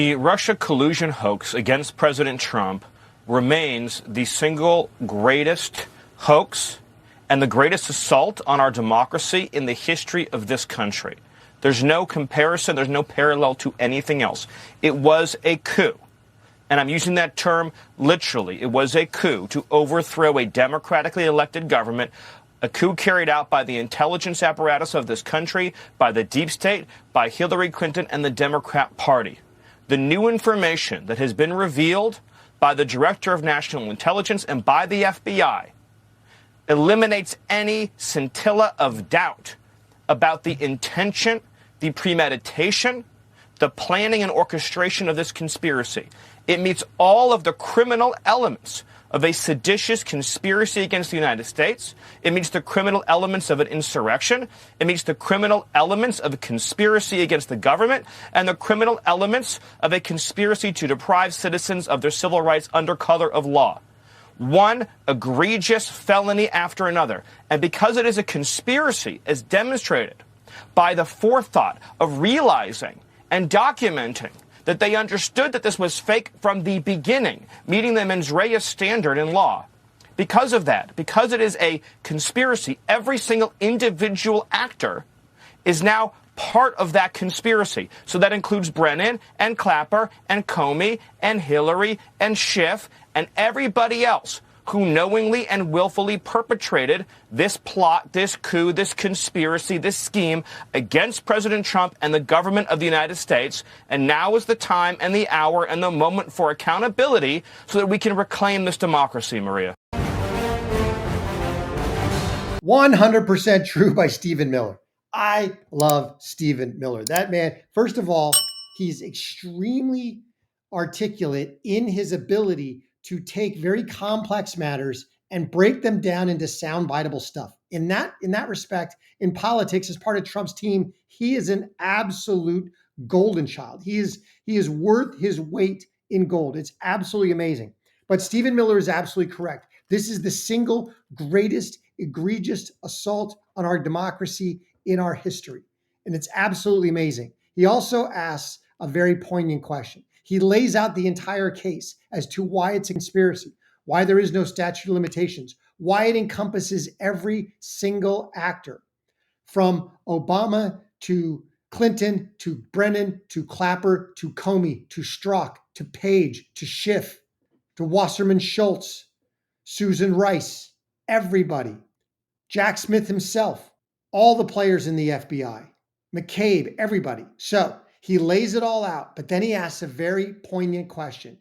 The Russia collusion hoax against President Trump remains the single greatest hoax and the greatest assault on our democracy in the history of this country. There's no comparison. There's no parallel to anything else. It was a coup. And I'm using that term literally. It was a coup to overthrow a democratically elected government, a coup carried out by the intelligence apparatus of this country, by the deep state, by Hillary Clinton and the Democrat Party. The new information that has been revealed by the Director of National Intelligence and by the FBI eliminates any scintilla of doubt about the intention, the premeditation, the planning and orchestration of this conspiracy. It meets all of the criminal elements of a seditious conspiracy against the United States. It meets the criminal elements of an insurrection. It meets the criminal elements of a conspiracy against the government and the criminal elements of a conspiracy to deprive citizens of their civil rights under color of law. One egregious felony after another. And because it is a conspiracy, as demonstrated by the forethought of realizing and documenting that they understood that this was fake from the beginning, meeting the mens rea standard in law. Because of that, because it is a conspiracy, every single individual actor is now part of that conspiracy. So that includes Brennan and Clapper and Comey and Hillary and Schiff and everybody else who knowingly and willfully perpetrated this plot, this coup, this conspiracy, this scheme against President Trump and the government of the United States. And now is the time and the hour and the moment for accountability so that we can reclaim this democracy, Maria. 100% true by Stephen Miller. I love Stephen Miller. That man, first of all, he's extremely articulate in his ability to take very complex matters and break them down into sound biteable stuff. In that respect, in politics, as part of Trump's team, he is an absolute golden child. He is worth his weight in gold. It's absolutely amazing. But Stephen Miller is absolutely correct. This is the single greatest egregious assault on our democracy in our history. And it's absolutely amazing. He also asks a very poignant question. He lays out the entire case as to why it's a conspiracy, why there is no statute of limitations, why it encompasses every single actor, from Obama to Clinton to Brennan to Clapper to Comey to Strzok to Page to Schiff to Wasserman Schultz, Susan Rice, everybody, Jack Smith himself, all the players in the FBI, McCabe, everybody. So he lays it all out, but then he asks a very poignant question.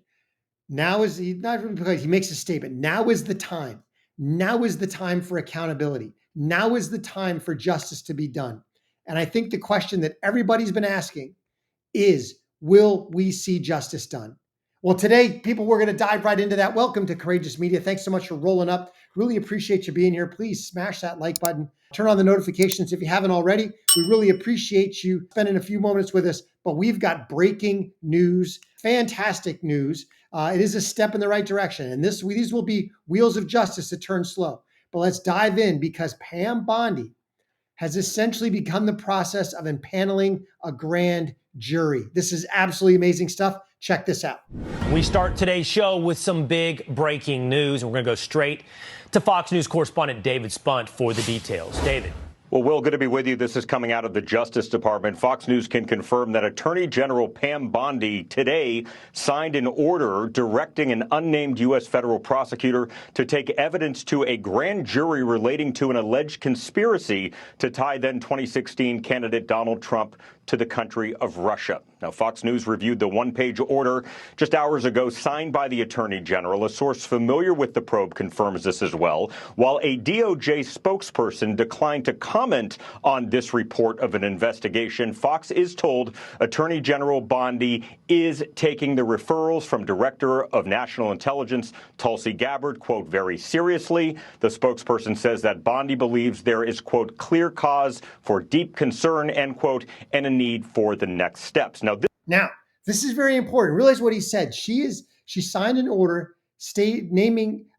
Now is he not because he makes a statement. Now is the time. Now is the time for accountability. Now is the time for justice to be done. And I think the question that everybody's been asking is, will we see justice done? Well, today, people, we're going to dive right into that. Welcome to Courageous Media. Thanks so much for rolling up. Really appreciate you being here. Please smash that like button. Turn on the notifications if you haven't already. We really appreciate you spending a few moments with us. But we've got breaking news, fantastic news. It is a step in the right direction. And these will be wheels of justice that turn slow. But let's dive in, because Pam Bondi has essentially begun the process of impaneling a grand jury. This is absolutely amazing stuff. Check this out. We start today's show with some big breaking news, and we're going to go straight to Fox News correspondent David Spunt for the details. David. Well, Will, good to be with you. This is coming out of the Justice Department. Fox News can confirm that Attorney General Pam Bondi today signed an order directing an unnamed U.S. federal prosecutor to take evidence to a grand jury relating to an alleged conspiracy to tie then 2016 candidate Donald Trump to the country of Russia. Now, Fox News reviewed the one-page order just hours ago signed by the Attorney General. A source familiar with the probe confirms this as well, while a DOJ spokesperson declined to comment on this report of an investigation. Fox is told Attorney General Bondi is taking the referrals from Director of National Intelligence Tulsi Gabbard, quote, very seriously. The spokesperson says that Bondi believes there is, quote, clear cause for deep concern, end quote, and a need for the next steps. Now, this is very important. Realize what he said. She signed an order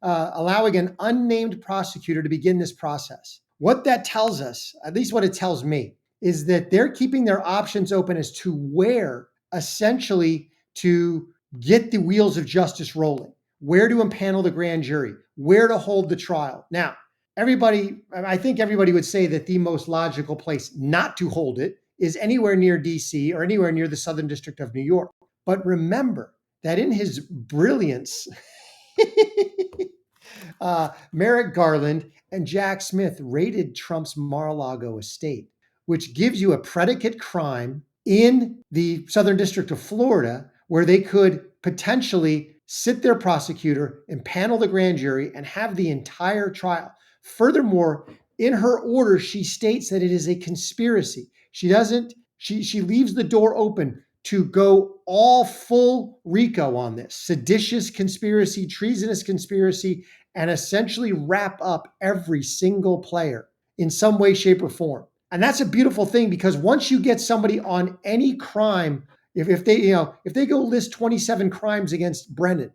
allowing an unnamed prosecutor to begin this process. What that tells us, at least what it tells me, is that they're keeping their options open as to where essentially to get the wheels of justice rolling, where to impanel the grand jury, where to hold the trial. Now, I think everybody would say that the most logical place not to hold it is anywhere near DC or anywhere near the Southern District of New York. But remember that in his brilliance, Merrick Garland and Jack Smith raided Trump's Mar-a-Lago estate, which gives you a predicate crime in the Southern District of Florida where they could potentially sit their prosecutor, impanel the grand jury, and have the entire trial. Furthermore, in her order, she states that it is a conspiracy. She leaves the door open to go all full RICO on this seditious conspiracy, treasonous conspiracy, and essentially wrap up every single player in some way, shape, or form. And that's a beautiful thing because once you get somebody on any crime, if they go list 27 crimes against Brennan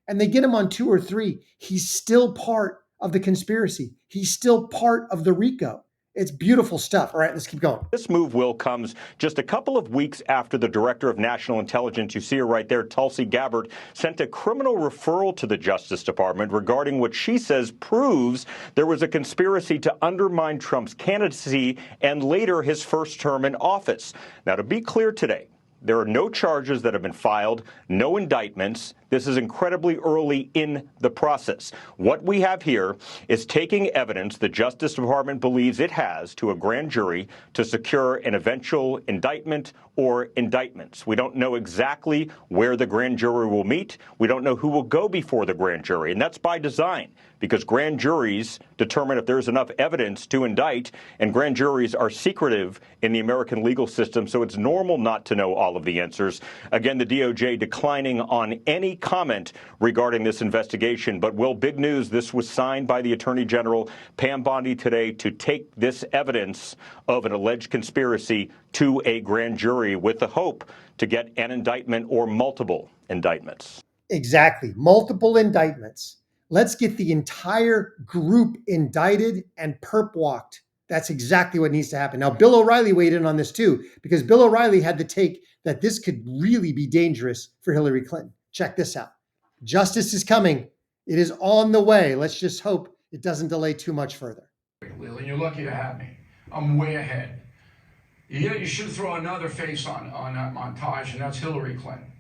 and they get him on 2 or 3, he's still part of the conspiracy. He's still part of the RICO. It's beautiful stuff. All right, let's keep going. This move, Will, comes just a couple of weeks after the Director of National Intelligence, you see her right there, Tulsi Gabbard, sent a criminal referral to the Justice Department regarding what she says proves there was a conspiracy to undermine Trump's candidacy and later his first term in office. Now, to be clear today, there are no charges that have been filed, no indictments. This is incredibly early in the process. What we have here is taking evidence the Justice Department believes it has to a grand jury to secure an eventual indictment or indictments. We don't know exactly where the grand jury will meet. We don't know who will go before the grand jury, and that's by design, because grand juries determine if there's enough evidence to indict, and grand juries are secretive in the American legal system, so it's normal not to know all of the answers. Again, the DOJ declining on any comment regarding this investigation. But, Will, big news, this was signed by the Attorney General, Pam Bondi, today to take this evidence of an alleged conspiracy to a grand jury with the hope to get an indictment or multiple indictments. Exactly. Multiple indictments. Let's get the entire group indicted and perp walked. That's exactly what needs to happen. Now, Bill O'Reilly weighed in on this too, because Bill O'Reilly had the take that this could really be dangerous for Hillary Clinton. Check this out. Justice is coming. It is on the way. Let's just hope it doesn't delay too much further. And you're lucky to have me. I'm way ahead. You should throw another face on that montage, and that's Hillary Clinton.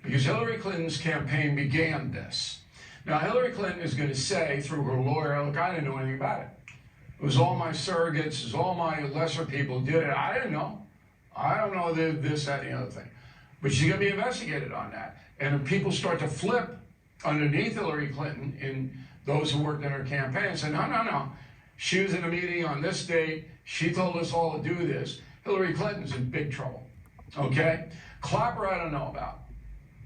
Because Hillary Clinton's campaign began this. Now, Hillary Clinton is going to say through her lawyer, look, I didn't know anything about it. It was all my surrogates, it was all my lesser people did it. I didn't know. I don't know this, that, and the other thing. But she's going to be investigated on that. And if people start to flip underneath Hillary Clinton in those who worked in her campaign and say, no. She was in a meeting on this date. She told us all to do this. Hillary Clinton's in big trouble. Okay? Clapper, I don't know about.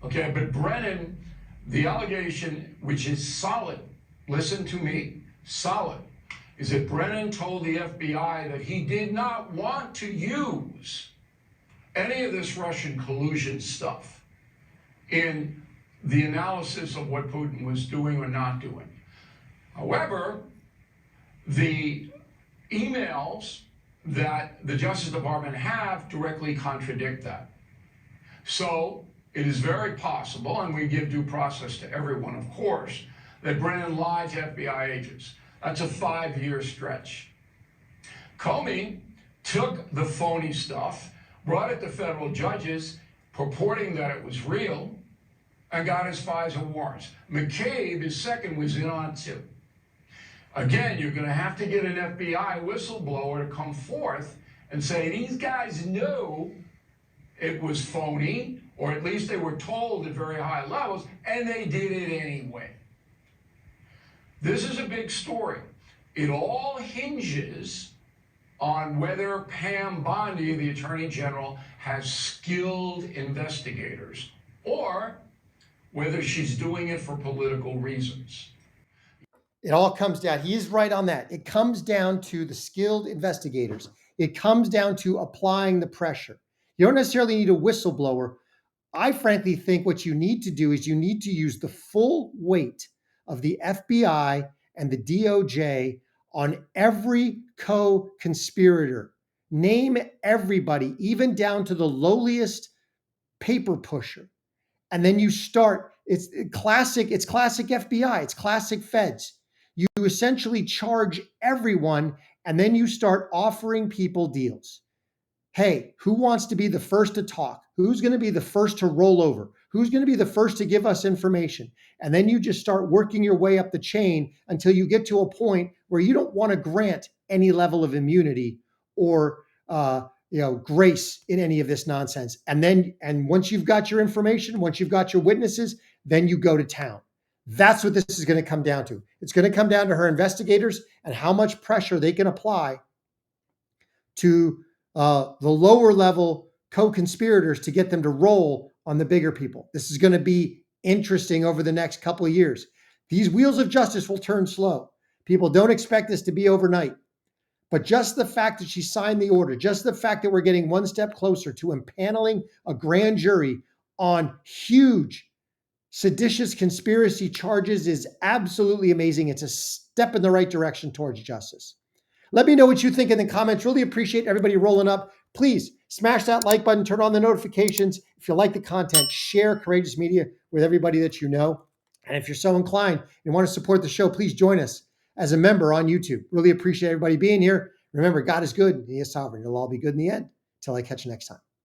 Okay, but Brennan, the allegation, which is solid, listen to me, solid, is that Brennan told the FBI that he did not want to use any of this Russian collusion stuff in the analysis of what Putin was doing or not doing. However, the emails that the Justice Department have directly contradict that. So it is very possible, and we give due process to everyone, of course, that Brennan lied to FBI agents. That's a 5-year stretch. Comey took the phony stuff, brought it to federal judges, purporting that it was real, and got his FISA warrants. McCabe, his second, was in on it too. Again, you're going to have to get an FBI whistleblower to come forth and say, these guys knew it was phony, or at least they were told at very high levels, and they did it anyway. This is a big story. It all hinges on whether Pam Bondi, the Attorney General, has skilled investigators, or whether she's doing it for political reasons. It all comes down, he's right on that. It comes down to the skilled investigators. It comes down to applying the pressure. You don't necessarily need a whistleblower. I frankly think what you need to do is you need to use the full weight of the FBI and the DOJ on every co-conspirator. Name everybody, even down to the lowliest paper pusher. And then you start, it's classic FBI, it's classic feds. You essentially charge everyone, and then you start offering people deals. Hey, who wants to be the first to talk? Who's going to be the first to roll over? Who's going to be the first to give us information? And then you just start working your way up the chain until you get to a point where you don't want to grant any level of immunity or grace in any of this nonsense. And once you've got your information, once you've got your witnesses, then you go to town. That's what this is going to come down to. It's going to come down to her investigators and how much pressure they can apply to the lower level co-conspirators to get them to roll on the bigger people. This is going to be interesting over the next couple of years. These wheels of justice will turn slow. People don't expect this to be overnight. But just the fact that she signed the order, just the fact that we're getting one step closer to impaneling a grand jury on huge seditious conspiracy charges is absolutely amazing. It's a step in the right direction towards justice. Let me know what you think in the comments. Really appreciate everybody rolling up. Please smash that like button, turn on the notifications. If you like the content, share Courageous Media with everybody that you know. And if you're so inclined and want to support the show, please join us as a member on YouTube. Really appreciate everybody being here. Remember, God is good. He is sovereign. It'll all be good in the end. Till I catch you next time.